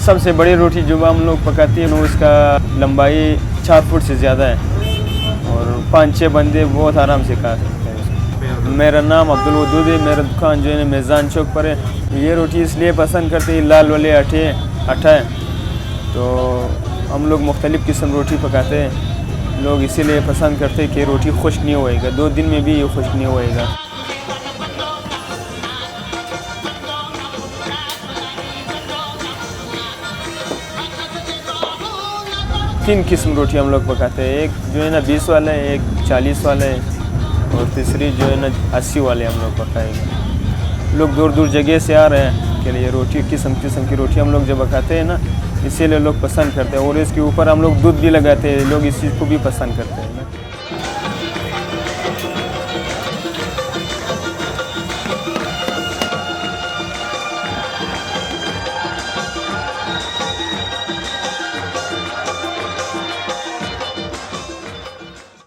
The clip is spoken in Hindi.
सबसे बड़ी रोटी जो हम लोग पकाते हैं उसका लंबाई 4 फुट से ज़्यादा है और 5-6 बंदे बहुत आराम से खा सकते हैं उसको। मेरा नाम अब्दुल वदूद है, मेरा दुकान जो है मैज़ान चौक पर है। ये रोटी इसलिए पसंद करते हैं, लाल वाले आटा है तो हम लोग मुख्तलिफ़ किस्म रोटी पकाते हैं। लोग इसीलिए पसंद करते हैं कि रोटी खुश्क नहीं होएगा, 2 दिन में भी ये खुश्क नहीं होएगा। 3 किस्म रोटी हम लोग पकाते हैं, एक जो है ना 20 वाला है, एक 40 वाला है और तीसरी जो है ना 80 वाले हम लोग पकाएंगे। लोग दूर दूर जगह से आ रहे हैं के लिए रोटी किस्म की रोटी हम लोग जब पकाते हैं ना, इसीलिए लोग पसंद करते हैं और इसके ऊपर हम लोग दूध भी लगाते हैं, लोग इस चीज़ को भी पसंद करते हैं ना।